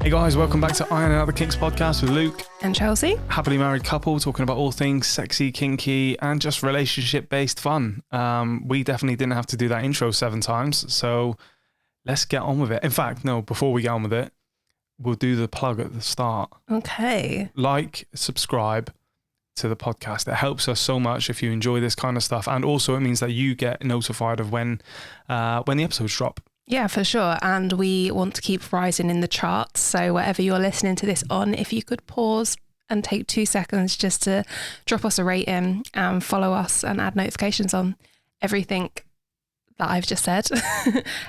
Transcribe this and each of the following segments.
Hey guys, welcome back to Ironing Out the Kinks podcast with Luke and Chelsea. Happily married couple talking about all things sexy, kinky, and just relationship-based fun. We definitely didn't have to do that intro 7 times, so let's get on with it. In fact, no, before we get on with it, we'll do the plug at the start. Okay. Like, subscribe to the podcast. It helps us so much if you enjoy this kind of stuff, and also it means that you get notified of when the episodes drop. Yeah, for sure. And we want to keep rising in the charts. So wherever you're listening to this on, if you could pause and take 2 seconds just to drop us a rating and follow us and add notifications on everything that I've just said,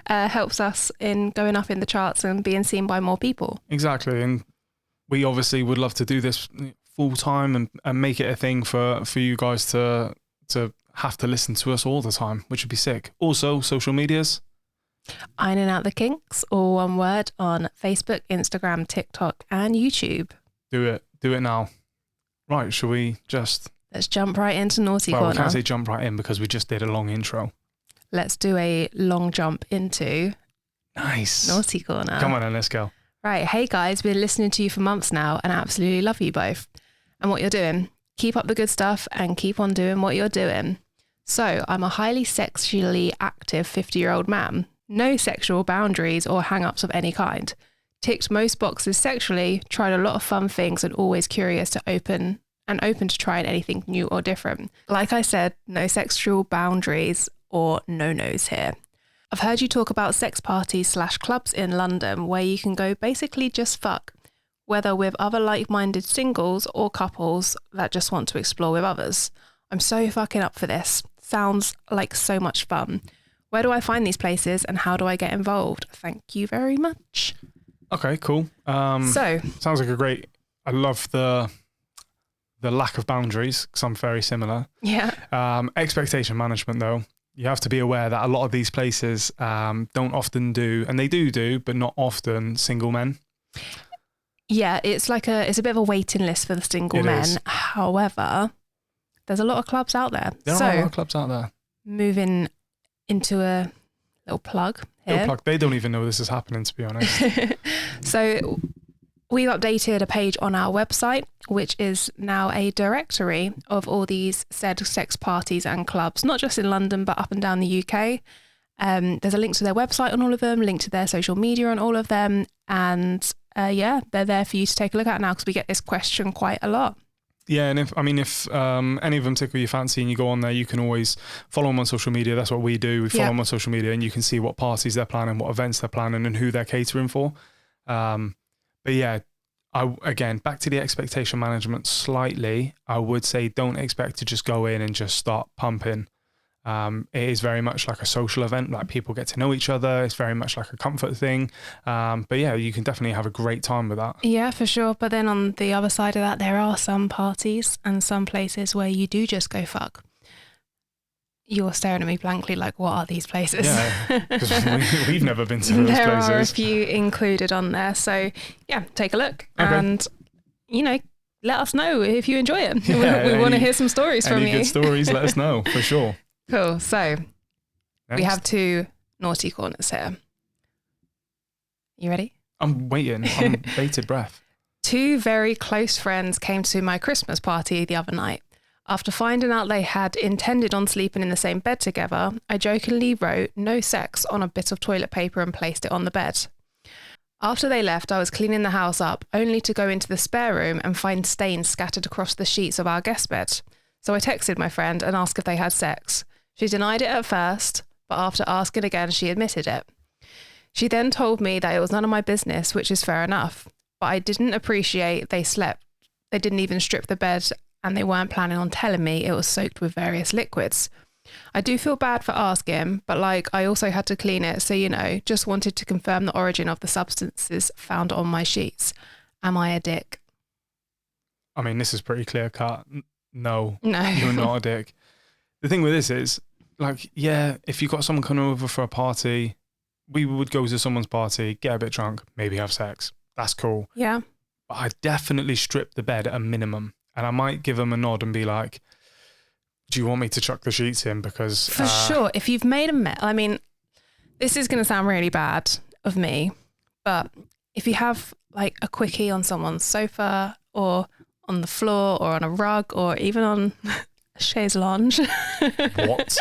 helps us in going up in the charts and being seen by more people. Exactly. And we obviously would love to do this full time and make it a thing for you guys to have to listen to us all the time, which would be sick. Also, social medias. Ironing Out the Kinks, all one word, on Facebook, Instagram, TikTok, and YouTube. Do it now. Right, shall we just... Let's jump right into Naughty Corner. Well, we can't say jump right in because we just did a long intro. Let's do a long jump into... Nice. Naughty Corner. Come on then, let's go. Right, hey guys, been listening to you for months now and absolutely love you both. And what you're doing. Keep up the good stuff and keep on doing what you're doing. So, I'm a highly sexually active 50-year-old man. No sexual boundaries or hang-ups of any kind. Ticked most boxes sexually, tried a lot of fun things and always curious to open to trying anything new or different. Like I said, no sexual boundaries or no-nos here. I've heard you talk about sex parties / clubs in London where you can go basically just fuck, whether with other like-minded singles or couples that just want to explore with others. I'm so fucking up for this. Sounds like so much fun. Where do I find these places and how do I get involved? Thank you very much. Okay, cool. So sounds like a great... I love the lack of boundaries because I'm very similar. Yeah. Expectation management though. You have to be aware that a lot of these places don't often do, and they do, but not often, single men. Yeah, it's a bit of a waiting list for the single men. Is. However, there's a lot of clubs out there. There are a lot of clubs out there. Moving into a little plug here. They don't even know this is happening, to be honest. So we've updated a page on our website, which is now a directory of all these said sex parties and clubs, not just in London, but up and down the UK. There's a link to their website on all of them, link to their social media on all of them. And they're there for you to take a look at now because we get this question quite a lot. Yeah, and if any of them tickle your fancy and you go on there, you can always follow them on social media. That's what we do. We follow them on social media and you can see what parties they're planning, what events they're planning and who they're catering for. But yeah, again, back to the expectation management slightly, I would say don't expect to just go in and just start pumping. It is very much like a social event, like people get to know each other. It's very much like a comfort thing. But yeah, you can definitely have a great time with that. Yeah, for sure. But then on the other side of that, there are some parties and some places where you do just go fuck. You're staring at me blankly like, what are these places? Yeah, because we've never been to those places. There are a few included on there. So yeah, take a look and, let us know if you enjoy it. Yeah, we want to hear some stories from you. Any good stories, let us know, for sure. Cool. So Next. We have 2 naughty corners here. You ready? I'm waiting. I'm bated breath. 2 very close friends came to my Christmas party the other night. After finding out they had intended on sleeping in the same bed together, I jokingly wrote "no sex" on a bit of toilet paper and placed it on the bed. After they left, I was cleaning the house up, only to go into the spare room and find stains scattered across the sheets of our guest bed. So I texted my friend and asked if they had sex. She denied it at first, but after asking again, she admitted it. She then told me that it was none of my business, which is fair enough. But I didn't appreciate they slept. They didn't even strip the bed and they weren't planning on telling me it was soaked with various liquids. I do feel bad for asking, but I also had to clean it. So, just wanted to confirm the origin of the substances found on my sheets. Am I a dick? I mean, this is pretty clear cut. No, you're not a dick. The thing with this is, if you got someone coming over for a party, we would go to someone's party, get a bit drunk, maybe have sex. That's cool. Yeah. But I definitely strip the bed at a minimum. And I might give them a nod and be like, do you want me to chuck the sheets in? Because... For sure. If you've made a mess, this is going to sound really bad of me, but if you have like a quickie on someone's sofa or on the floor or on a rug or even on a chaise lounge. What?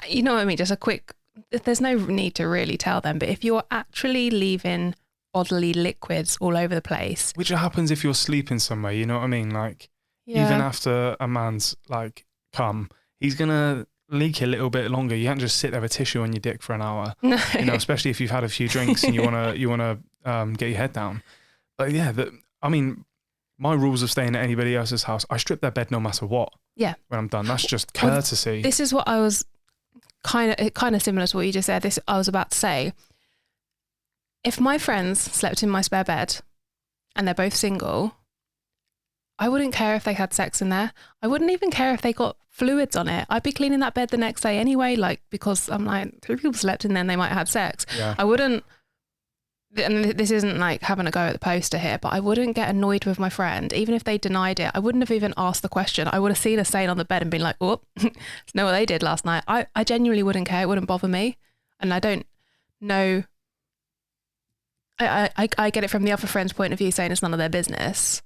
You know what I mean? Just a quick, there's no need to really tell them, but if you're actually leaving bodily liquids all over the place. Which happens if you're sleeping somewhere, you know what I mean? Like, even after a man's like come, he's going to leak a little bit longer. You can't just sit there with tissue on your dick for an hour. No. You know, especially if you've had a few drinks and you wanna get your head down. But yeah, I mean, my rules of staying at anybody else's house, I strip their bed no matter what. Yeah. When I'm done, that's just courtesy. Well, this is what I was kind of similar to what you just said. This I was about to say. If my friends slept in my spare bed and they're both single, I wouldn't care if they had sex in there. I wouldn't even care if they got fluids on it. I'd be cleaning that bed the next day anyway, like, because I'm like, 3 people slept in there and they might have had sex. Yeah. I wouldn't, and this isn't like having a go at the poster here, but I wouldn't get annoyed with my friend, even if they denied it. I wouldn't have even asked the question. I would have seen a stain on the bed and been like, oh, know what they did last night. I genuinely wouldn't care. It wouldn't bother me. And I don't know. I get it from the other friend's point of view saying it's none of their business.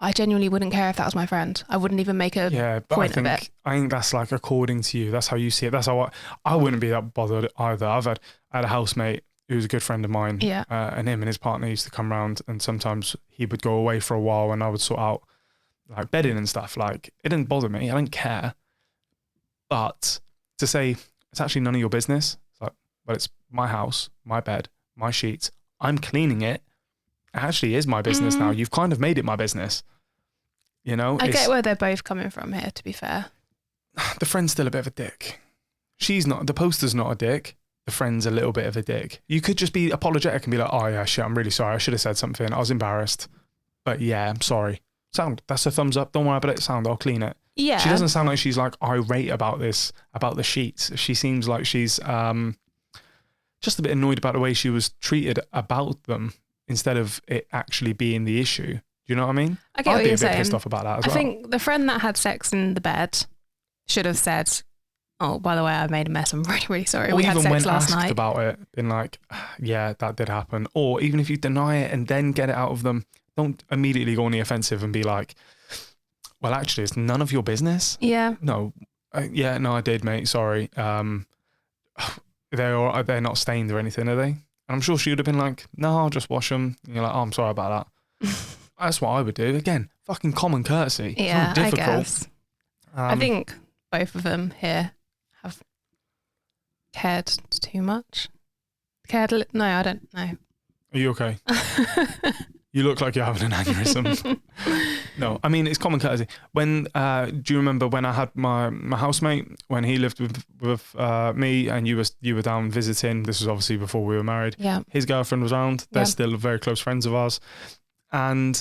I genuinely wouldn't care if that was my friend. I wouldn't even make a point of it. I think that's like according to you. That's how you see it. That's how I wouldn't be that bothered either. I had a housemate who was a good friend of mine. Yeah. And him and his partner used to come around, and sometimes he would go away for a while and I would sort out like bedding and stuff. Like, it didn't bother me. I didn't care. But to say it's actually none of your business, it's like, well, it's my house, my bed, my sheets. I'm cleaning it. It actually is my business now. You've kind of made it my business. You know? I get where they're both coming from here, to be fair. The friend's still a bit of a dick. The poster's not a dick. The friend's a little bit of a dick. You could just be apologetic and be like, oh yeah, shit, I'm really sorry. I should have said something. I was embarrassed. But yeah, I'm sorry. Sound, that's a thumbs up. Don't worry about it. Sound, I'll clean it. Yeah. She doesn't sound like she's like irate about this, about the sheets. She seems like she's just a bit annoyed about the way she was treated about them instead of it actually being the issue. Do you know what I mean? I get what you're saying. I'd be a bit pissed off about that as well. I think the friend that had sex in the bed should have said, oh, by the way, I made a mess. I'm really, really sorry. Or we had even sex when last asked night. about it, been like, yeah, that did happen. Or even if you deny it and then get it out of them, don't immediately go on the offensive and be like, well, actually, it's none of your business. Yeah. No, no, I did, mate. Sorry. They're not stained or anything, are they? And I'm sure she would have been like, no, I'll just wash them. And you're like, oh, I'm sorry about that. That's what I would do. Again, fucking common courtesy. Yeah, it's not difficult. I guess. I think both of them here have cared too much. No, I don't know. Are you okay? You look like you're having an aneurysm. No, I mean, it's common courtesy. When do you remember when I had my housemate, when he lived with me and you were down visiting? This was obviously before we were married. Yeah. His girlfriend was around. They're still very close friends of ours. And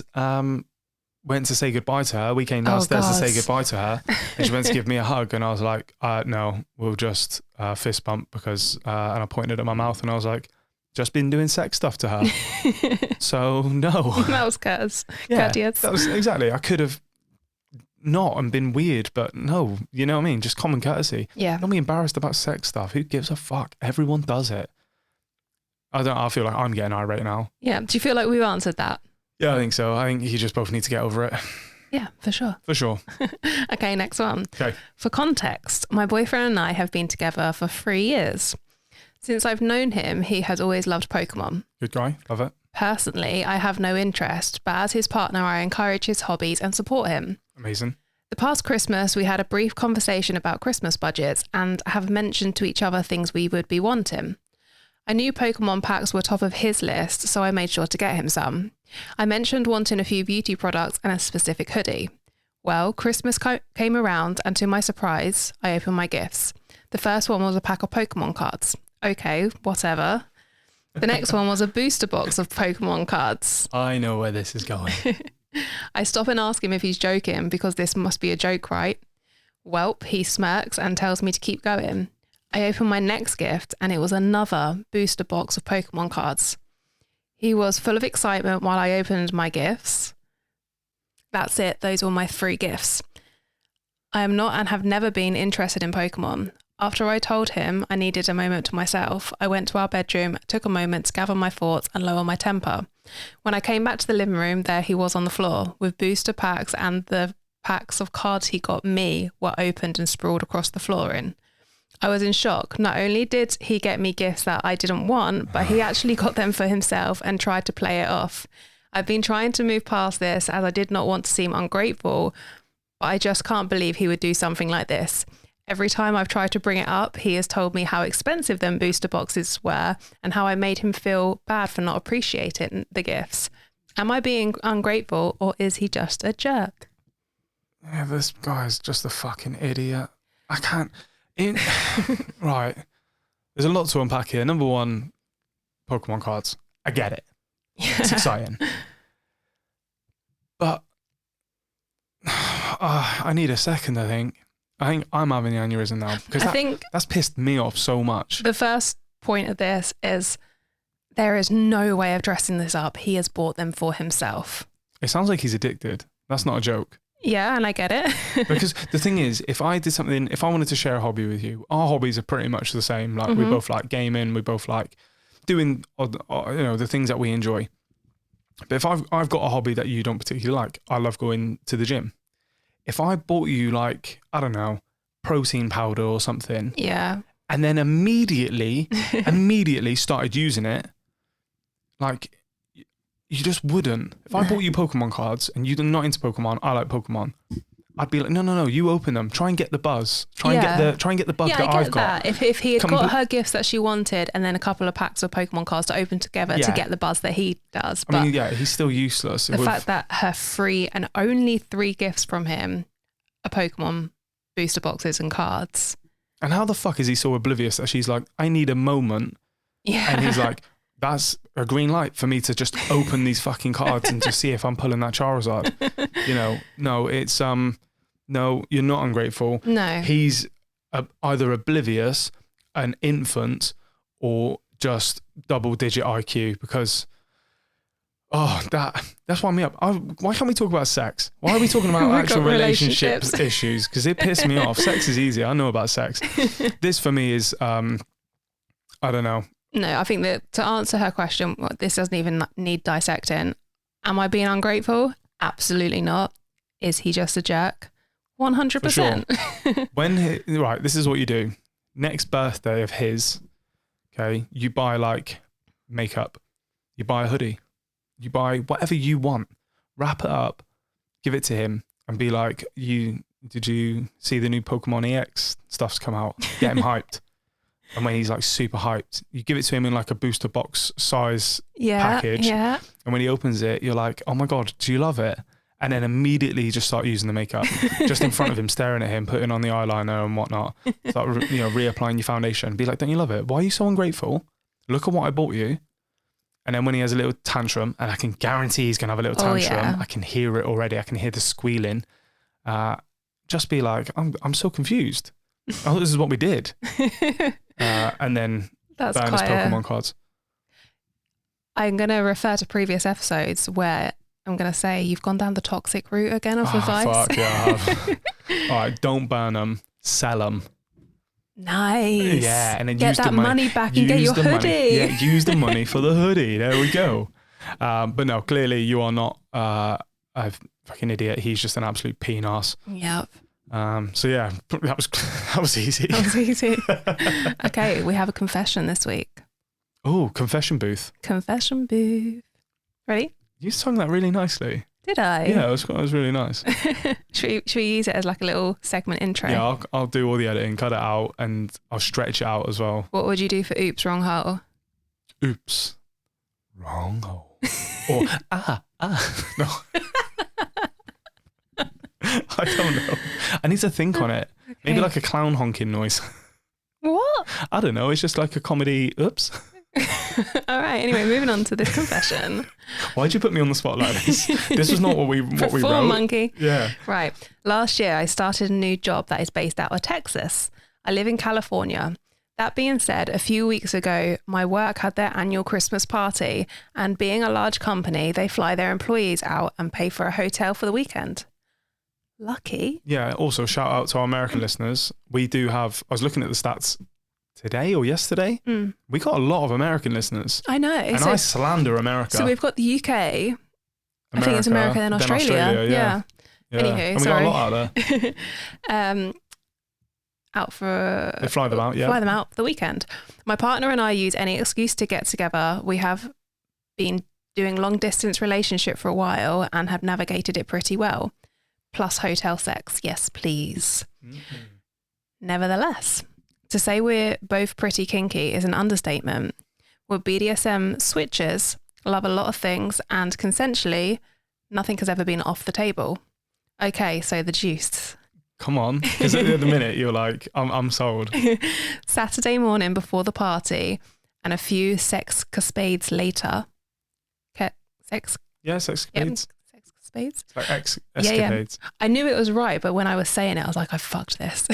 went to say goodbye to her. We came downstairs to say goodbye to her. And she went to give me a hug. And I was like, no, we'll just fist bump because, and I pointed at my mouth and I was like, just been doing sex stuff to her. So no. That was courteous. Yeah, that was exactly. I could have not and been weird, but no, you know what I mean? Just common courtesy. Yeah. Don't be embarrassed about sex stuff. Who gives a fuck? Everyone does it. I feel like I'm getting irate now. Yeah. Do you feel like we've answered that? Yeah, I think so. I think you just both need to get over it. Yeah, for sure. For sure. Okay, next one. Okay. For context, my boyfriend and I have been together for 3 years. Since I've known him, he has always loved Pokémon. Good guy. Love it. Personally, I have no interest, but as his partner, I encourage his hobbies and support him. Amazing. The past Christmas, we had a brief conversation about Christmas budgets and have mentioned to each other things we would be wanting. I knew Pokémon packs were top of his list, so I made sure to get him some. I mentioned wanting a few beauty products and a specific hoodie. Well, Christmas came around, and to my surprise, I opened my gifts. The first one was a pack of Pokémon cards. Okay, whatever. The next one was a booster box of Pokémon cards. I know where this is going. I stop and ask him if he's joking because this must be a joke, right? Welp, he smirks and tells me to keep going. I open my next gift and it was another booster box of Pokémon cards. He was full of excitement while I opened my gifts. That's it. Those were my 3 gifts. I am not and have never been interested in Pokémon. After I told him I needed a moment to myself, I went to our bedroom, took a moment to gather my thoughts and lower my temper. When I came back to the living room, there he was on the floor with booster packs, and the packs of cards he got me were opened and sprawled across the flooring. I was in shock. Not only did he get me gifts that I didn't want, but he actually got them for himself and tried to play it off. I've been trying to move past this as I did not want to seem ungrateful, but I just can't believe he would do something like this. Every time I've tried to bring it up, he has told me how expensive them booster boxes were and how I made him feel bad for not appreciating the gifts. Am I being ungrateful, or is he just a jerk? Yeah, this guy's just a fucking idiot. I can't... Right. There's a lot to unpack here. Number one, Pokemon cards. I get it. It's exciting. But I need a second, I think. I think I'm having the aneurysm now because that's pissed me off so much. The first point of this is there is no way of dressing this up. He has bought them for himself. It sounds like he's addicted. That's not a joke. Yeah, and I get it. Because the thing is, if I wanted to share a hobby with you, our hobbies are pretty much the same. Like we both like gaming, we both like doing, the things that we enjoy. But if I've got a hobby that you don't particularly like, I love going to the gym. If I bought you like, I don't know, protein powder or something. Yeah. And then immediately started using it, like, you just wouldn't. If I bought you Pokemon cards and you're not into Pokemon, I like Pokemon, I'd be like, no, you open them. Try and get the buzz. Try and get the bug that I've got. If he had got her gifts that she wanted and then a couple of packs of Pokemon cards to open together to get the buzz that he does. But he's still useless. The fact that her free and only 3 gifts from him are Pokemon booster boxes and cards. And how the fuck is he so oblivious that she's like, I need a moment. Yeah. And he's like, that's a green light for me to just open these fucking cards and to see if I'm pulling that Charizard. No, it's no, you're not ungrateful. No, he's either oblivious, an infant, or just double-digit IQ. Because that's why me up. Why can't we talk about sex? Why are we talking about actual relationships issues? Because it pissed me off. Sex is easy. I know about sex. This for me is I don't know. No, I think that to answer her question, this doesn't even need dissecting. Am I being ungrateful? Absolutely not. Is he just a jerk? 100%. Sure. Right, this is what you do. Next birthday of his, okay, you buy like makeup, you buy a hoodie, you buy whatever you want, wrap it up, give it to him, and be like, did you see the new Pokemon EX stuff's come out? Get him hyped. And when he's like super hyped, you give it to him in like a booster box size package. Yeah. And when he opens it, you're like, oh my God, do you love it? And then immediately you just start using the makeup just in front of him, staring at him, putting on the eyeliner and whatnot. Start reapplying your foundation. Be like, don't you love it? Why are you so ungrateful? Look at what I bought you. And then when he has a little tantrum, and I can guarantee he's going to have a little tantrum. I can hear it already. I can hear the squealing. Just be like, I'm so confused. Oh, this is what we did. And then burn his Pokemon cards. I'm going to refer to previous episodes where I'm going to say you've gone down the toxic route again of advice. Fuck, yeah, I have. All right, don't burn them, sell them. Nice. Yeah, and then get use that the money back and get your hoodie. Yeah, use the money for the hoodie. There we go. But no, clearly you are not a fucking idiot. He's just an absolute peen-ass. Yep. So yeah, that was easy. That was easy. Okay, we have a confession this week. Oh, confession booth. Confession booth. Ready? You sung that really nicely. Did I? Yeah, it was really nice. should we use it as like a little segment intro? Yeah, I'll do all the editing, cut it out, and I'll stretch it out as well. What would you do for oops, wrong hole? Oops, wrong hole. Or no. I don't know. I need to think on it. Okay. Maybe like a clown honking noise. What? I don't know. It's just like a comedy. Oops. All right. Anyway, moving on to this confession. Why'd you put me on the spot like this? This was not what we wrote. Monkey. Yeah. Right. Last year, I started a new job that is based out of Texas. I live in California. That being said, a few weeks ago, my work had their annual Christmas party, and being a large company, they fly their employees out and pay for a hotel for the weekend. Lucky. Yeah. Also, shout out to our American listeners. We do have. I was looking at the stats today or yesterday. We got a lot of American listeners. I know. And I slander America. So we've got the UK. I think it's America and Australia. Yeah. Anywho, and we got a lot out there. Out for... They fly them out, yeah. Fly them out for the weekend. My partner and I use any excuse to get together. We have been doing long distance relationship for a while and have navigated it pretty well. Plus hotel sex. Yes, please. Nevertheless, to say we're both pretty kinky is an understatement. We're BDSM switchers, love a lot of things, and consensually, nothing has ever been off the table. Okay, so the juice. Come on, because at the minute you're like, I'm sold. Saturday morning before the party and a few sex cascades later. Sex? Yeah, sex cascades. Yep. Sex cascades. Like escapades. Yeah. I knew it was right, but when I was saying it, I was like, I fucked this.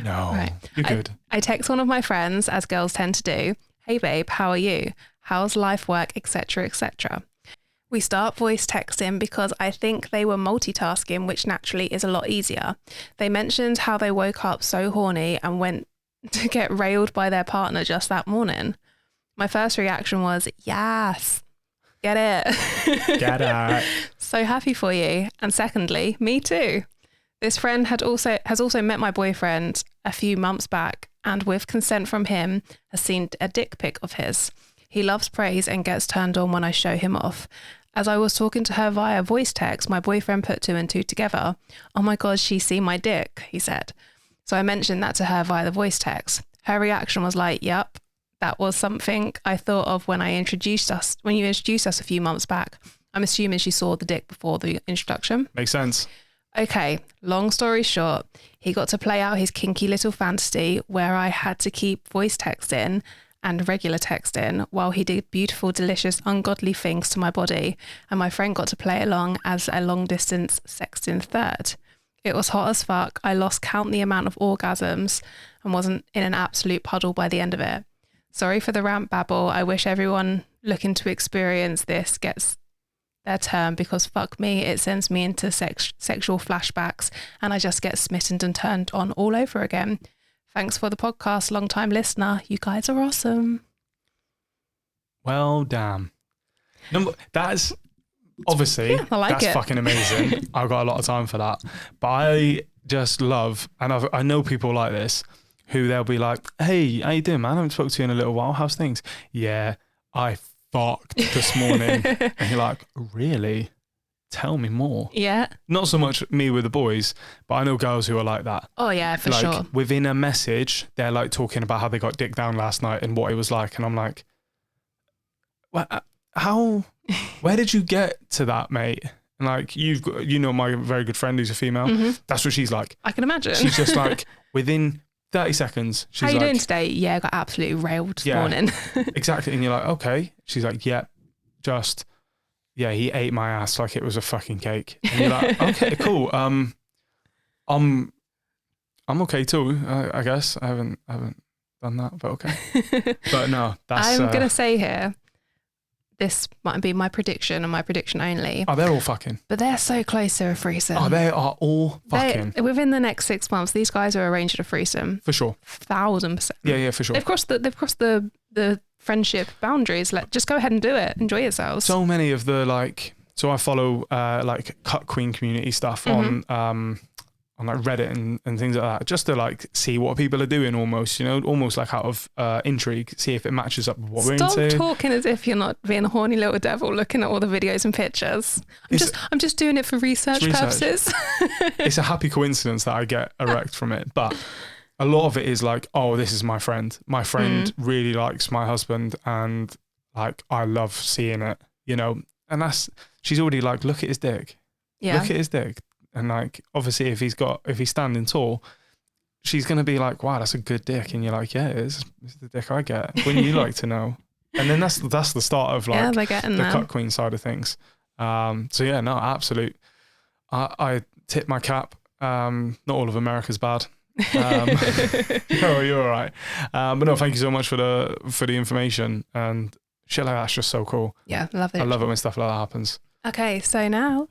No, right. You're good. I text one of my friends, as girls tend to do. Hey babe, how are you? How's life, work, etc., etc. We start voice texting because I think they were multitasking, which naturally is a lot easier. They mentioned how they woke up so horny and went to get railed by their partner just that morning. My first reaction was, yes, get it. Get it. So happy for you. And secondly, me too. This friend has also met my boyfriend a few months back and with consent from him has seen a dick pic of his. He loves praise and gets turned on when I show him off. As I was talking to her via voice text, my boyfriend put 2 and 2 together. Oh my God, she's seen my dick, he said. So I mentioned that to her via the voice text. Her reaction was like, yep, that was something I thought of when you introduced us a few months back. I'm assuming she saw the dick before the introduction. Makes sense. Okay, long story short, he got to play out his kinky little fantasy where I had to keep voice texting and regular texting while he did beautiful, delicious, ungodly things to my body, and my friend got to play along as a long-distance sexting third. It was hot as fuck. I lost count the amount of orgasms and wasn't in an absolute puddle by the end of it. Sorry for the rant babble. I wish everyone looking to experience this gets their turn because fuck me, it sends me into sexual flashbacks and I just get smitten and turned on all over again. Thanks for the podcast, long-time listener. You guys are awesome. Well, damn. That's obviously, that's fucking amazing. I've got a lot of time for that. But I just love, and I know people like this, who they'll be like, hey, how you doing, man? I haven't spoken to you in a little while. How's things? Yeah, I fucked this morning. And you're like, really? Tell me more. Yeah. Not so much me with the boys, but I know girls who are like that. Oh yeah, for sure. Within a message, they're like talking about how they got dick down last night and what it was like. And I'm like, where did you get to that, mate? And like, my very good friend who's a female. Mm-hmm. That's what she's like. I can imagine. She's just like, within 30 seconds, she's like, how you doing today? Yeah, I got absolutely railed this morning. Exactly. And you're like, okay. She's like, yeah, he ate my ass like it was a fucking cake. And you're like, okay, cool. I'm okay too. I guess I haven't done that, but okay. But no, that's. I'm gonna say here, this might be my prediction and my prediction only. Oh, they're all fucking. But they're so close to a threesome. Oh, they are all fucking. Within the next 6 months, these guys are arranging a threesome. For sure. 1000%. Yeah, for sure. They've crossed the friendship boundaries. Just go ahead and do it. Enjoy yourselves. So many of the so I follow cut queen community stuff on like Reddit and things like that, just to see what people are doing, almost like out of intrigue, see if it matches up with what we're into. Stop talking as if you're not being a horny little devil looking at all the videos and pictures. I'm just doing it for research purposes. It's a happy coincidence that I get erect from it, but a lot of it is like, oh, this is my friend. My friend really likes my husband, and I love seeing it, and she's already like, look at his dick. Yeah. Look at his dick. And obviously if he's standing tall, she's going to be like, wow, that's a good dick. And you're like, yeah, it's the dick I get. Wouldn't you like to know? And then that's the start of the cut queen side of things. So yeah, no, absolute. I tip my cap. Not all of America's bad. No, you're all right. But no, thank you so much for the information, and shit like that's just so cool. Yeah, love it. I love it when stuff like that happens. Okay, so now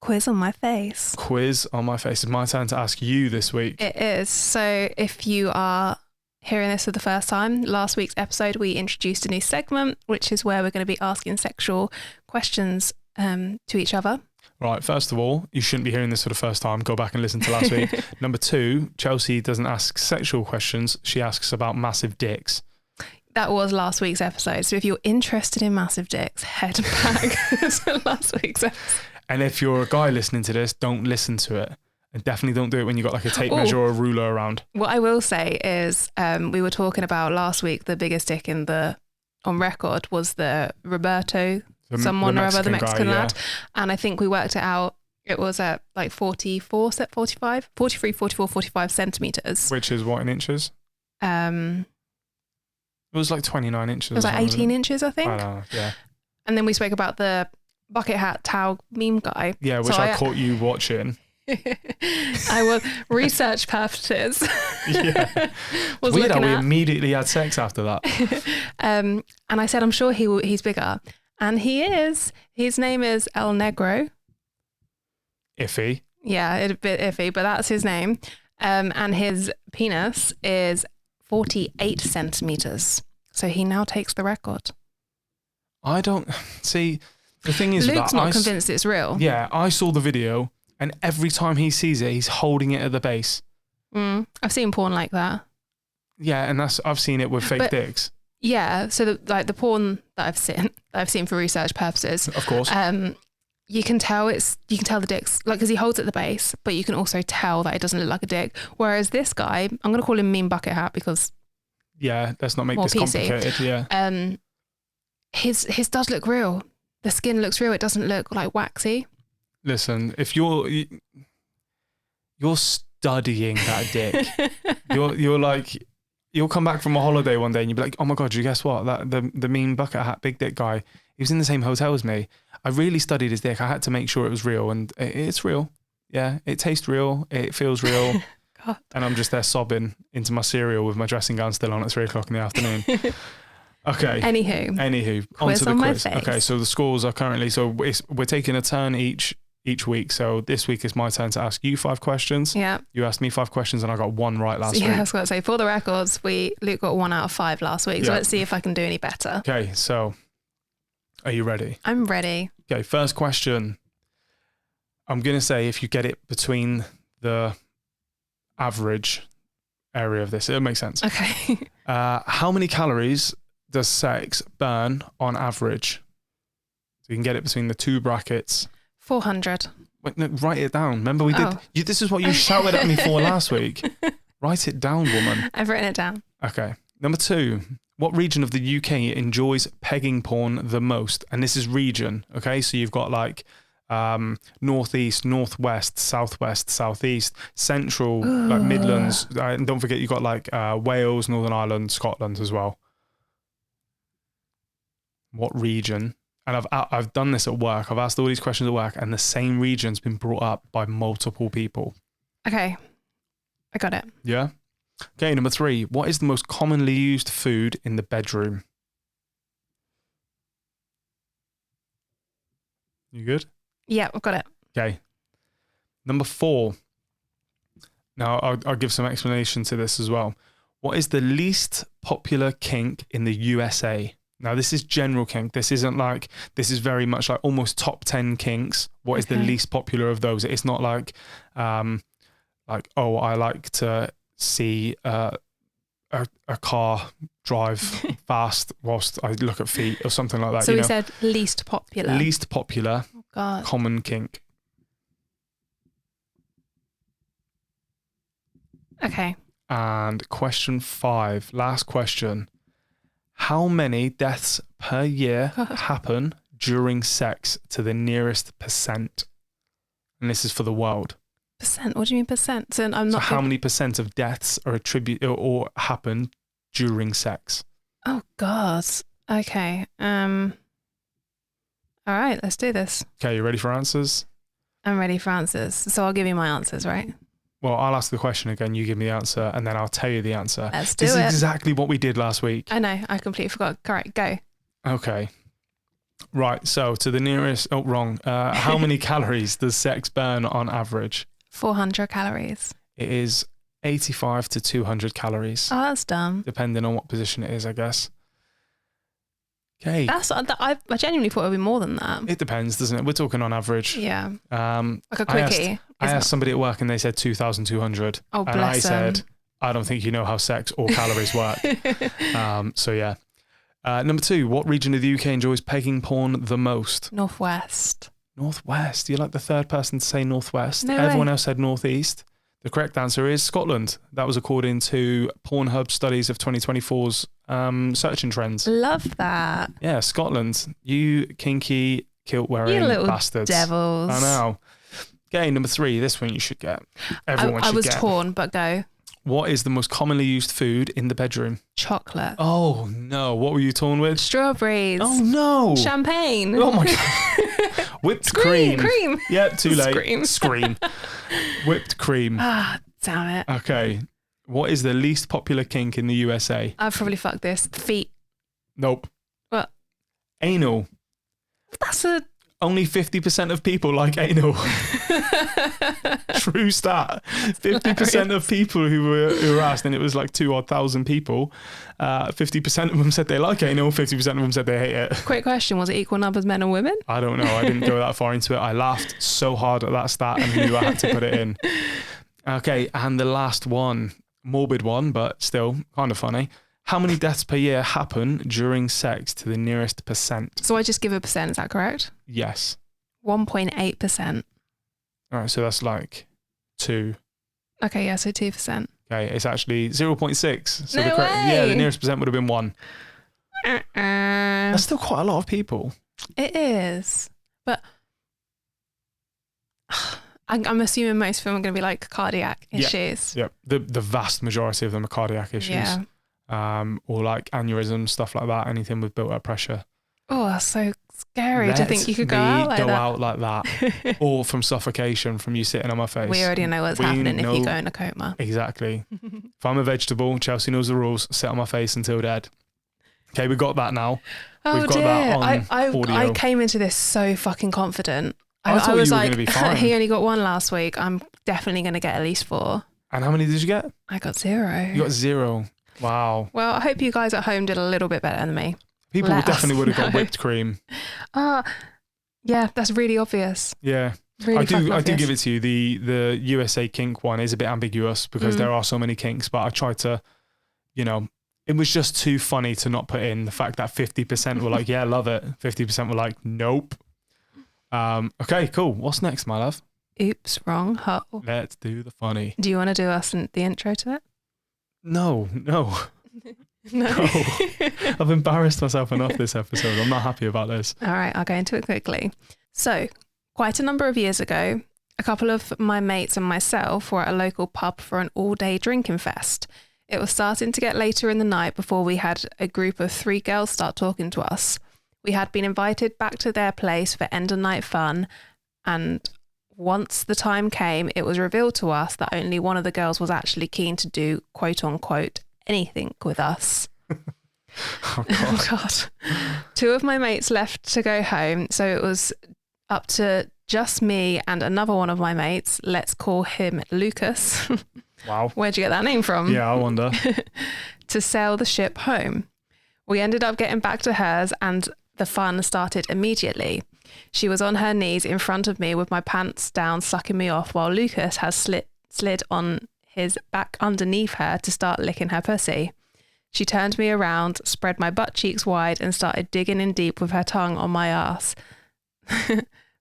quiz on my face. Quiz on my face. It's my turn to ask you this week. It is. So if you are hearing this for the first time, last week's episode, we introduced a new segment, which is where we're going to be asking sexual questions to each other. Right, first of all, you shouldn't be hearing this for the first time. Go back and listen to last week. Number 2, Chelsea doesn't ask sexual questions. She asks about massive dicks. That was last week's episode. So if you're interested in massive dicks, head back to last week's episode. And if you're a guy listening to this, don't listen to it. And definitely don't do it when you've got like a tape measure or a ruler around. What I will say is we were talking about last week, the biggest dick on record was the Roberto, the Mexican lad. And I think we worked it out. It was at like 43, 44, 45 centimetres. Which is what in inches? It was like 29 inches. It was like 18 inches, I think. I don't know, yeah. And then we spoke about the bucket hat towel meme guy. Yeah, which I caught you watching. I was research purposes. Yeah. Was weird how we at. immediately had sex after that. And I said, I'm sure he's bigger. And he is. His name is El Negro. Iffy. Yeah, it's a bit iffy, but that's his name. And his penis is 48 centimetres. So he now takes the record. I don't... See, the thing is... Luke's not convinced it's real. Yeah, I saw the video and every time he sees it, he's holding it at the base. I've seen porn like that. Yeah, and I've seen it with fake dicks. Yeah, so the porn that I've seen for research purposes. Of course. You can tell the dicks, like, because he holds at the base, but you can also tell that it doesn't look like a dick. Whereas this guy, I'm going to call him Mean Bucket Hat because... Yeah, let's not make this PC. complicated, yeah. His does look real. The skin looks real. It doesn't look like waxy. Listen, if you're studying that dick, you're like... You'll come back from a holiday one day and you'll be like, oh my God, you guess what? That the Mean Bucket Hat big dick guy, he was in the same hotel as me. I really studied his dick. I had to make sure it was real, and it's real. Yeah, it tastes real. It feels real. God. And I'm just there sobbing into my cereal with my dressing gown still on at 3 o'clock in the afternoon. Okay. Anywho. Onto the quiz. Okay, so the scores are currently, we're taking a turn each week. So this week is my turn to ask you 5 questions. Yeah. You asked me 5 questions and I got 1 right last week. Yeah, I was going to say, for the records, Luke got 1 out of 5 last week. So let's see if I can do any better. Okay, so are you ready? I'm ready. Okay, first question. I'm going to say if you get it between the average area of this, it'll make sense. Okay. How many calories does sex burn on average? So you can get it between the 2 brackets. 400. Wait, no, write it down. Remember we did... this is what you shouted at me for last week. Write it down, woman. I've written it down. Okay. Number 2. What region of the UK enjoys pegging porn the most? And this is region, okay? So you've got like northeast, northwest, southwest, southeast, central, like Midlands. And don't forget you've got like Wales, Northern Ireland, Scotland as well. What region? And I've done this at work. I've asked all these questions at work and the same region's been brought up by multiple people. Okay. I got it. Yeah? Okay, number 3. What is the most commonly used food in the bedroom? You good? Yeah, I've got it. Okay. Number 4. Now, I'll give some explanation to this as well. What is the least popular kink in the USA? Now, this is general kink. This isn't like, this is very much like almost top 10 kinks. What is the least popular of those? It's not like, I like to see a car drive fast whilst I look at feet or something like that. So we said least popular. Least popular, common kink. Okay. And question 5, last question. How many deaths per year happen during sex to the nearest percent? And this is for the world. Percent? What do you mean percent? So how many percent of deaths are attributed or happen during sex? Oh God. Okay. All right, let's do this. Okay, you ready for answers? I'm ready for answers. So I'll give you my answers, right? Well, I'll ask the question again, you give me the answer, and then I'll tell you the answer. Let's do it. This is exactly what we did last week. I know, I completely forgot. Correct, go. Okay. Right, so to the nearest... Oh, wrong. How many calories does sex burn on average? 400 calories. It is 85 to 200 calories. Oh, that's dumb. Depending on what position it is, I guess. Okay. I genuinely thought it would be more than that. It depends, doesn't it? We're talking on average. Yeah. Like a quickie. I asked somebody at work and they said 2,200. Oh, bless And I them. said, I don't think you know how sex or calories work. So yeah. Number 2, what region of the UK enjoys pegging porn the most? Northwest. Northwest. You're like the third person to say Northwest. No Everyone way. else said Northeast. The correct answer is Scotland. That was according to Pornhub studies of 2024's searching trends. Love that. Yeah, Scotland. You kinky kilt wearing You little bastards. devils. I know. Okay, number 3. This one you should get. Everyone should I was get. torn, but go. What is the most commonly used food in the bedroom? Chocolate. Oh no! What were you torn with? Strawberries. Oh no! Champagne. Oh my god! Whipped cream. Cream. Yep, too late. Scream. Scream. Whipped cream. Ah, damn it. Okay. What is the least popular kink in the USA? I've probably fucked this. Feet. Nope. What? Anal. That's a... Only 50% of people like anal. True stat. 50% of people who were asked, and it was like 2,000 people, 50% of them said they like anal, 50% of them said they hate it. Quick question, was it equal numbers men and women? I don't know. I didn't go that far into it. I laughed so hard at that stat and knew I had to put it in. Okay, and the last one, morbid one, but still kind of funny. How many deaths per year happen during sex to the nearest percent? So I just give a percent, is that correct? Yes. 1.8%. All right, so that's like 2. Okay, yeah, so 2%. Okay, it's actually 0.6. So No the way. nearest percent would have been 1. That's still quite a lot of people. It is. But I'm assuming most of them are going to be like cardiac issues. Yeah, the vast majority of them are cardiac issues. Yeah. Or like aneurysms, stuff like that, anything with built up pressure. Oh, that's so scary to think you could go out like that. Or from suffocation from you sitting on my face. We already know what's happening if you go in a coma. Exactly. If I'm a vegetable, Chelsea knows the rules, sit on my face until dead. Okay, we got that now. Oh We've got dear. that on audio. I came into this so fucking confident. I thought was you were like, going to be fine. he only got 1 last week. I'm definitely going to get at least 4. And how many did you get? I got 0. You got 0. Wow. Well, I hope you guys at home did a little bit better than me. People definitely would have got whipped cream. Yeah, that's really obvious. Yeah. Really I do obvious. give it to you. The USA kink one is a bit ambiguous because there are so many kinks, but I tried to, it was just too funny to not put in the fact that 50% were like, yeah, love it. 50% were like, nope. Okay, cool. What's next, my love? Oops, wrong hole. Let's do the funny. Do you want to do us the intro to it? No. No. I've embarrassed myself enough this episode. I'm not happy about this. All right, I'll go into it quickly. So, quite a number of years ago, a couple of my mates and myself were at a local pub for an all-day drinking fest. It was starting to get later in the night before we had a group of 3 girls start talking to us. We had been invited back to their place for end of night fun, and once the time came, it was revealed to us that only one of the girls was actually keen to do quote unquote anything with us. Oh, God. Oh, God. 2 of my mates left to go home, so it was up to just me and another one of my mates. Let's call him Lucas. Wow. Where'd you get that name from? Yeah, I wonder. To sail the ship home. We ended up getting back to hers and the fun started immediately. She was on her knees in front of me with my pants down, sucking me off, while Lucas has slid on his back underneath her to start licking her pussy. She turned me around, spread my butt cheeks wide, and started digging in deep with her tongue on my ass.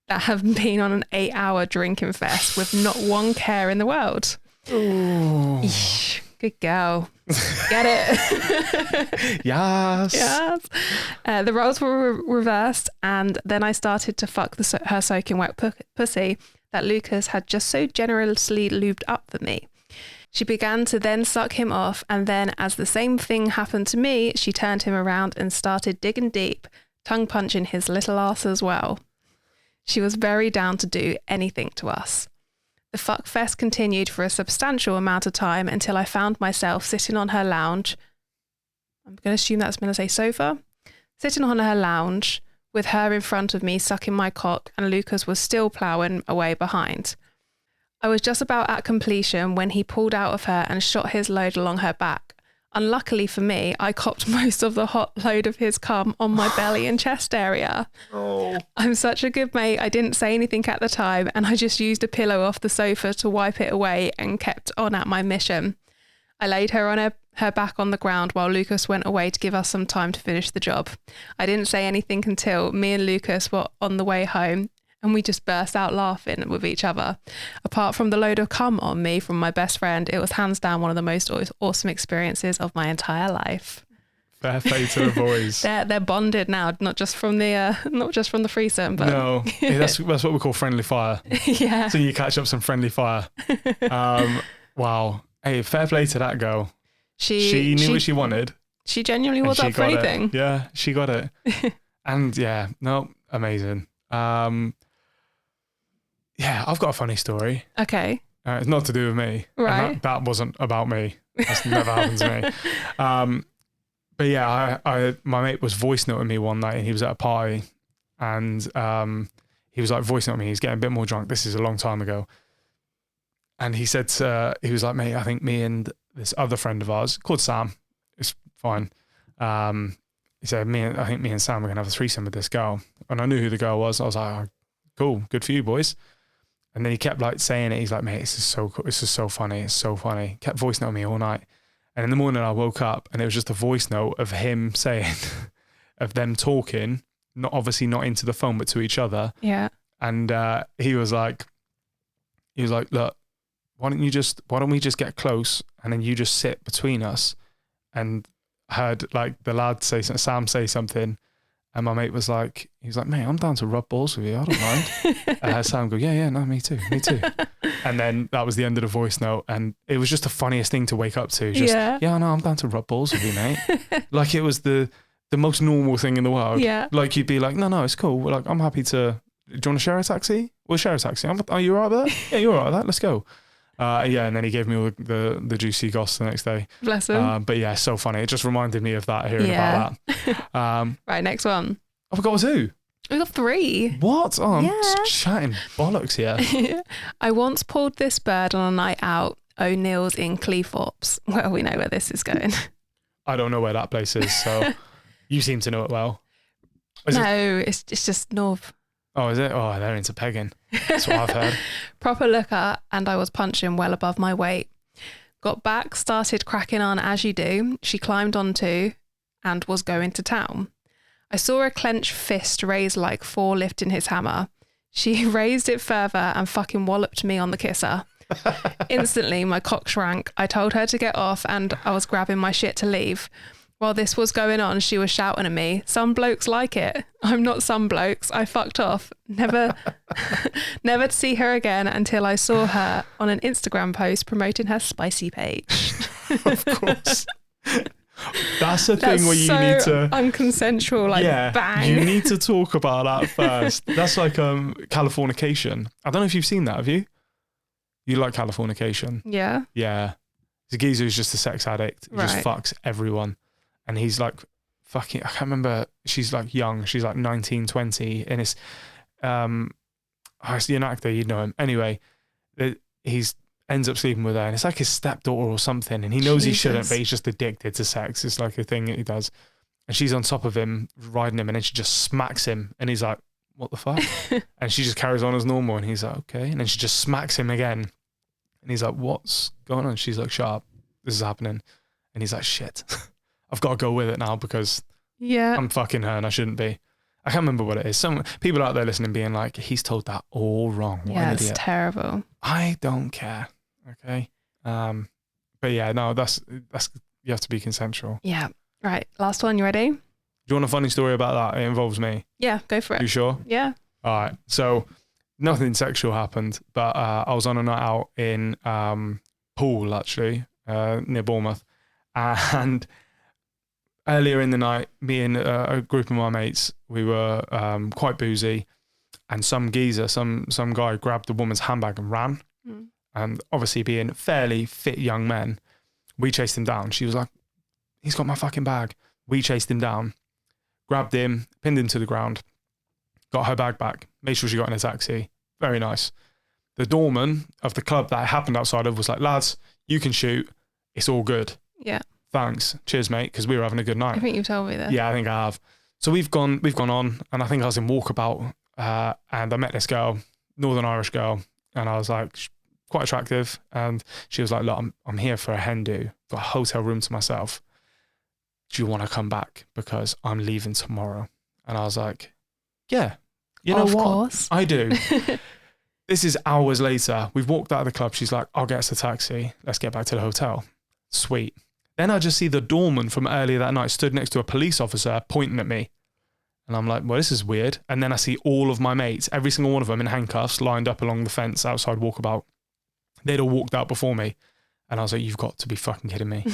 That have been on an 8-hour drinking fest with not one care in the world. Ooh. Eesh, good girl. Get it? Yes. Yes. The roles were reversed, and then I started to fuck her soaking wet pussy that Lucas had just so generously lubed up for me. She began to then suck him off, and then as the same thing happened to me, she turned him around and started digging deep, tongue punching his little ass as well. She was very down to do anything to us. The fuck fest continued for a substantial amount of time until I found myself sitting on her lounge. I'm going to assume that's going to say sofa. Sitting on her lounge with her in front of me sucking my cock, and Lucas was still ploughing away behind. I was just about at completion when he pulled out of her and shot his load along her back. Unluckily for me, I copped most of the hot load of his cum on my belly and chest area. Oh. I'm such a good mate. I didn't say anything at the time, and I just used a pillow off the sofa to wipe it away and kept on at my mission. I laid her on her back on the ground while Lucas went away to give us some time to finish the job. I didn't say anything until me and Lucas were on the way home, and we just burst out laughing with each other. Apart from the load of cum on me from my best friend, it was hands down one of the most awesome experiences of my entire life. Fair play to the boys. They're bonded now, not just from the threesome, but no, that's what we call friendly fire. Yeah. So you catch up some friendly fire. Wow. Hey, fair play to that girl. She knew what she wanted. She genuinely was up for anything. Yeah, she got it. And yeah, no, amazing. Yeah, I've got a funny story. Okay. It's not to do with me. Right. And that wasn't about me. That's never happened to me. But yeah, my mate was voice noting me one night, and he was at a party, and he was like voice noting me. He's getting a bit more drunk. This is a long time ago. And he said, he was like, mate, I think me and this other friend of ours called Sam, it's fine. He said, I think me and Sam are going to have a threesome with this girl. And I knew who the girl was. I was like, oh, cool, good for you boys. And then he kept like saying it. He's like, mate, this is so cool. This is so funny. It's so funny. Kept voice noting me all night. And in the morning I woke up and it was just a voice note of him saying, of them talking, obviously not into the phone, but to each other. Yeah. And he was like, look, why don't we just get close and then you just sit between us? And heard like the lad say something, Sam say something. And my mate was like, he was like, mate, I'm down to rub balls with you. I don't mind. Sam go, yeah, no, me too. And then that was the end of the voice note. And it was just the funniest thing to wake up to. Just, yeah, no, I'm down to rub balls with you, mate. Like it was the most normal thing in the world. Yeah. Like you'd be like, no, it's cool. Like I'm happy to, do you want to share a taxi? We'll share a taxi. Are you all right with that? Yeah, you're all right with that. Let's go. Yeah, and then he gave me all the juicy goss the next day. Bless him. But yeah, so funny. It just reminded me of that, hearing about that. Right, next one. I forgot two. We got 3. What? Oh, I'm just chatting bollocks here. I once pulled this bird on a night out, O'Neill's in Cleethorpes. Well, we know where this is going. I don't know where that place is, so you seem to know it well. It's just north. Oh, is it? Oh, they're into pegging. That's what I've heard. Proper looker, and I was punching well above my weight. Got back, started cracking on as you do. She climbed onto and was going to town. I saw a clenched fist raised like Thor lifting his hammer. She raised it further and fucking walloped me on the kisser. Instantly, my cock shrank. I told her to get off and I was grabbing my shit to leave. While this was going on, she was shouting at me, some blokes like it. I'm not some blokes. I fucked off. Never to see her again until I saw her on an Instagram post promoting her spicy page. Of course. That's the thing where you need to... unconsensual, bang. You need to talk about that first. That's like Californication. I don't know if you've seen that, have you? You like Californication? Yeah. Yeah. The geezer who's just a sex addict. He just fucks everyone. And he's like fucking, I can't remember, she's like young, she's like 19, 20, and it's an actor, you'd know him. Anyway, he's ends up sleeping with her, and it's like his stepdaughter or something, and he knows he shouldn't, but he's just addicted to sex. It's like a thing that he does. And she's on top of him, riding him, and then she just smacks him, and he's like, what the fuck? And she just carries on as normal, and he's like, okay. And then she just smacks him again, and he's like, what's going on? She's like, shut up, this is happening. And he's like, shit. I've got to go with it now because I'm fucking her and I shouldn't be. I can't remember what it is. Some people out there listening being like, he's told that all wrong. What an idiot. It's terrible. I don't care. Okay. But yeah, no, that's you have to be consensual. Yeah. Right. Last one. You ready? Do you want a funny story about that? It involves me. Yeah, go for it. You sure? Yeah. All right. So nothing sexual happened, but I was on a night out in Poole, actually, near Bournemouth. And earlier in the night, me and a group of my mates, we were quite boozy, and some geezer, some guy grabbed the woman's handbag and ran. Mm. And obviously being fairly fit young men, we chased him down. She was like, he's got my fucking bag. We chased him down, grabbed him, pinned him to the ground, got her bag back, made sure she got in a taxi. Very nice. The doorman of the club that it happened outside of was like, lads, you can shoot. It's all good. Yeah. Thanks. Cheers, mate, because we were having a good night. I think you told me that. Yeah, I think I have. So we've gone on, and I think I was in Walkabout, and I met this girl, Northern Irish girl, and I was like, quite attractive, and she was like, look, I'm here for a hen do, got a hotel room to myself. Do you want to come back? Because I'm leaving tomorrow. And I was like, yeah, you know what? Of course. I do. This is hours later. We've walked out of the club. She's like, I'll get us a taxi. Let's get back to the hotel. Sweet. Then I just see the doorman from earlier that night stood next to a police officer pointing at me. And I'm like, well, this is weird. And then I see all of my mates, every single one of them in handcuffs, lined up along the fence outside Walkabout. They'd all walked out before me. And I was like, you've got to be fucking kidding me.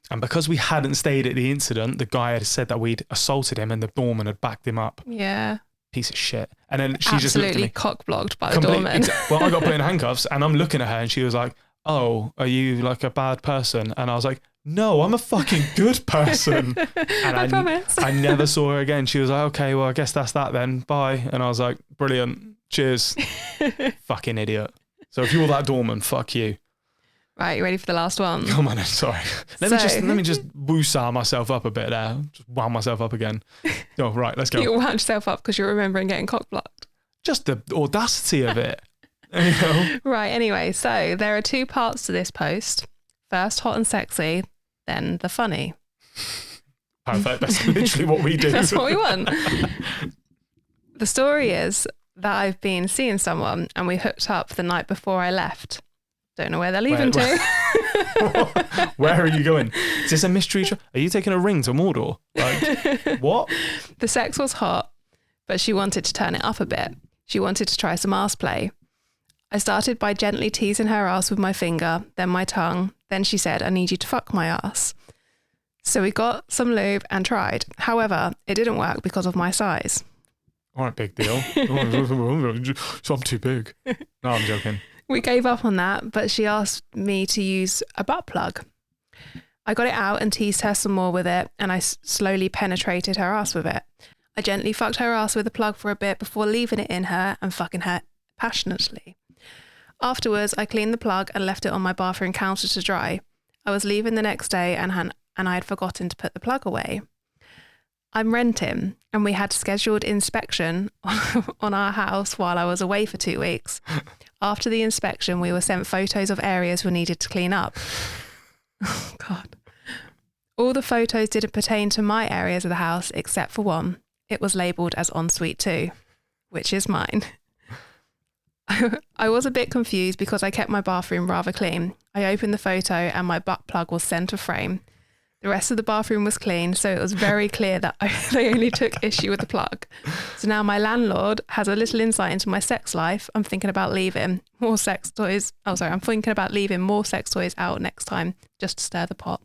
And because we hadn't stayed at the incident, the guy had said that we'd assaulted him and the doorman had backed him up. Yeah. Piece of shit. And then she just looked at me. Absolutely cock-blocked by the doorman. Well, I got put in handcuffs and I'm looking at her and she was like, oh, are you like a bad person? And I was like, no, I'm a fucking good person. And I promise. I never saw her again. She was like, okay, well, I guess that's that then. Bye. And I was like, brilliant. Cheers. Fucking idiot. So if you're that doorman, fuck you. Right, you ready for the last one? Come on, sorry. Let me just woo-saw myself up a bit there. Just wound myself up again. Oh, right, let's go. You wound yourself up because you're remembering getting cock-blocked. Just the audacity of it. You know? Right, anyway, so there are 2 parts to this post. First, hot and sexy, then the funny. Perfect, that's literally what we do. That's what we want. The story is that I've been seeing someone and we hooked up the night before I left. Don't know where they're leaving to. Where are you going? Is this a mystery? Are you taking a ring to Mordor? Like, what? The sex was hot, but she wanted to turn it up a bit. She wanted to try some ass play. I started by gently teasing her ass with my finger, then my tongue. Then she said, I need you to fuck my ass. So we got some lube and tried. However, it didn't work because of my size. All right, big deal. So I'm too big. No, I'm joking. We gave up on that, but she asked me to use a butt plug. I got it out and teased her some more with it, and I slowly penetrated her ass with it. I gently fucked her ass with the plug for a bit before leaving it in her and fucking her passionately. Afterwards, I cleaned the plug and left it on my bathroom counter to dry. I was leaving the next day and I had forgotten to put the plug away. I'm renting, and we had scheduled inspection on our house while I was away for 2 weeks. After the inspection, we were sent photos of areas we needed to clean up. Oh, God. All the photos didn't pertain to my areas of the house except for one. It was labelled as ensuite 2, which is mine. I was a bit confused because I kept my bathroom rather clean. I opened the photo and my butt plug was centre frame. The rest of the bathroom was clean, so it was very clear that they only took issue with the plug. So now my landlord has a little insight into my sex life. I'm thinking about leaving more sex toys. I'm thinking about leaving more sex toys out next time just to stir the pot.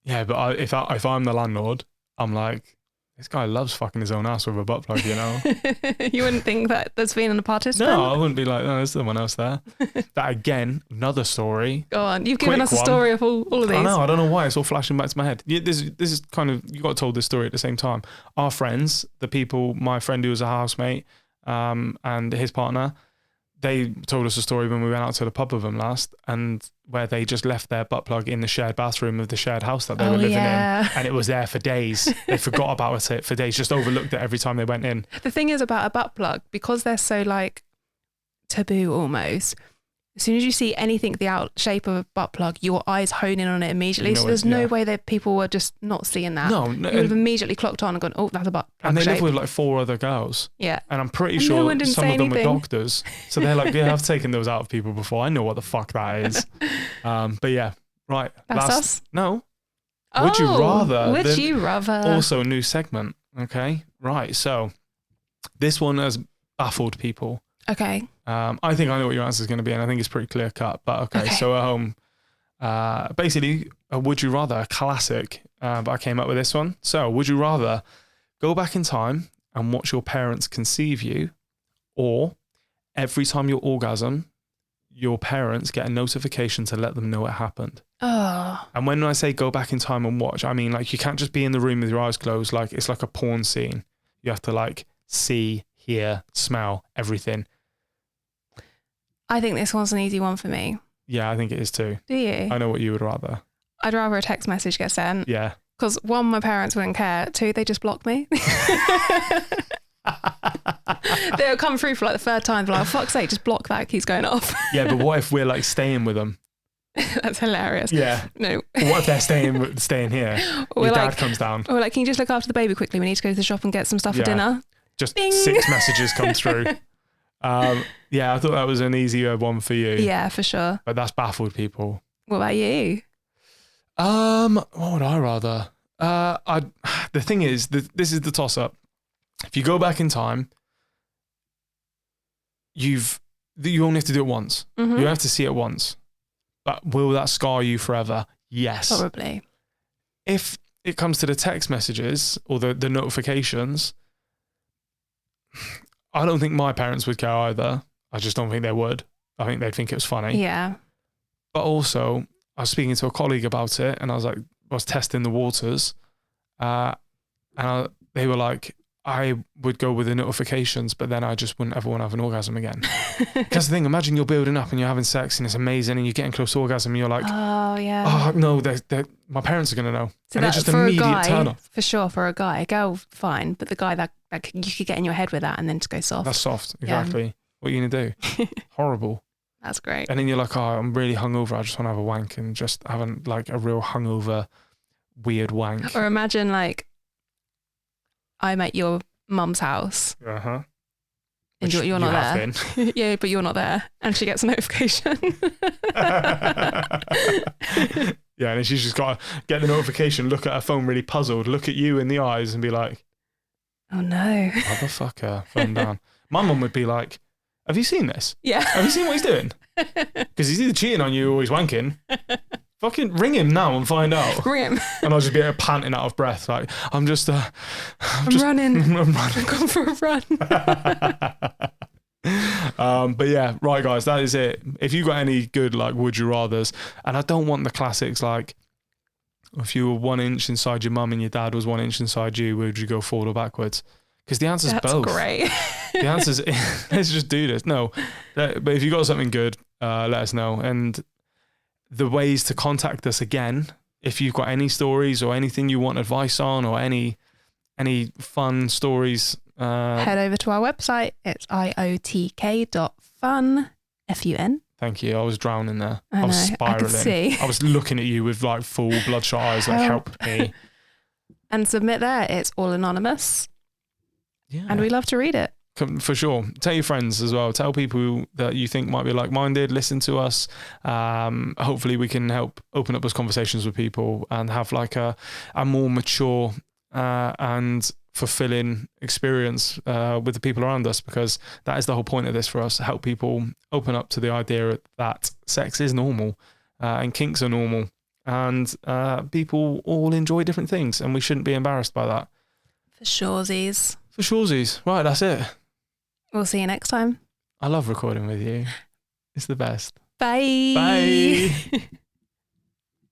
Yeah, but if I'm the landlord, I'm like, this guy loves fucking his own ass with a butt plug, you know? You wouldn't think that there's been a participant? No, I wouldn't be like, no, there's someone else there. That again, another story. Go on, you've given us a story of all of these. I know, I don't know why, it's all flashing back to my head. This is kind of, you got told this story at the same time. Our friends, the people, my friend who was a housemate and his partner, they told us a story when we went out to the pub with them last, and where they just left their butt plug in the shared bathroom of the shared house that they were living in, and it was there for days. They forgot about it for days, just overlooked it every time they went in. The thing is about a butt plug, because they're so like taboo almost, as soon as you see anything the out shape of a butt plug, your eyes hone in on it immediately. So there's no way that people were just not seeing that. No, you would have immediately clocked on and gone, oh, that's a butt plug. And they shape. live with like 4 other girls. Yeah. And I'm pretty sure some of them were doctors. So they're like, yeah, I've taken those out of people before. I know what the fuck that is. But yeah, right. That's us? No. Oh, would you rather? Would you rather? Also a new segment. Okay. Right. So this one has baffled people. Okay. I think I know what your answer is going to be, and I think it's pretty clear cut. But okay. So at home, basically, would you rather, a classic, but I came up with this one. So would you rather go back in time and watch your parents conceive you, or every time you orgasm, your parents get a notification to let them know it happened? Oh. And when I say go back in time and watch, I mean like you can't just be in the room with your eyes closed. Like it's like a porn scene. You have to like see, hear, smell everything. I think this one's an easy one for me. Yeah, I think it is too. Do you? I know what you would rather. I'd rather a text message get sent. Yeah. Because one, my parents wouldn't care. Two, they just block me. They'll come through for like the third time. They're like, fuck's sake, just block that. It keeps going off. Yeah, but what if we're like staying with them? That's hilarious. Yeah. No. What if they're staying here? Your dad comes down. Or like, can you just look after the baby quickly? We need to go to the shop and get some stuff for dinner. Just Bing. 6 messages come through. Yeah, I thought that was an easier one for you. Yeah, for sure. But that's baffled people. What about you? What would I rather? The thing is, this is the toss up. If you go back in time, you only have to do it once. Mm-hmm. You have to see it once. But will that scar you forever? Yes. Probably. If it comes to the text messages or the notifications, I don't think my parents would care either. I just don't think they would. I think they'd think it was funny. Yeah. But also, I was speaking to a colleague about it, and I was testing the waters, they were like, I would go with the notifications, but then I just wouldn't ever want to have an orgasm again. That's the thing. Imagine you're building up and you're having sex and it's amazing and you're getting close to orgasm and you're like, oh yeah, oh no, my parents are going to know. So and that's just for immediate a guy, turn off. For sure, for a guy. A girl, fine, but the guy that you could get in your head with that and then just go soft. That's soft, exactly. Yeah. What are you going to do? Horrible. That's great. And then you're like, oh, I'm really hungover. I just want to have a wank and just have like a real hungover, weird wank. Or imagine like, I'm at your mum's house. Uh-huh. And you're not there. Yeah, but you're not there. And she gets a notification. Yeah, and she's just got to get the notification, look at her phone really puzzled, look at you in the eyes and be like, oh no. Motherfucker, phone down. My mum would be like, have you seen this? Yeah. Have you seen what he's doing? Because he's either cheating on you or he's wanking. Fucking ring him now and find out. Ring him. And I'll just be panting out of breath. Like, I'm running. I'm running. I'm going for a run. But yeah, right guys, that is it. If you got any good like would you rathers, and I don't want the classics like if you were 1 inch inside your mum and your dad was 1 inch inside you, would you go forward or backwards? Because the answer's both. That's great. The answer's let's just do this. No, but if you got something good, let us know. And the ways to contact us again, if you've got any stories or anything you want advice on or any fun stories, head over to our website. It's iotk.fun, F-U-N. Thank you. I was drowning there. I was spiraling. I could see. I was looking at you with like full bloodshot eyes, like help me. And submit there. It's all anonymous. Yeah. And we love to read it. For sure. Tell your friends as well. Tell people that you think might be like-minded. Listen to us. Hopefully we can help open up those conversations with people and have like a more mature and fulfilling experience with the people around us, because that is the whole point of this for us, to help people open up to the idea that sex is normal and kinks are normal, and people all enjoy different things and we shouldn't be embarrassed by that. For shoresies. For shoresies. Right, that's it. We'll see you next time. I love recording with you. It's the best. Bye. Bye.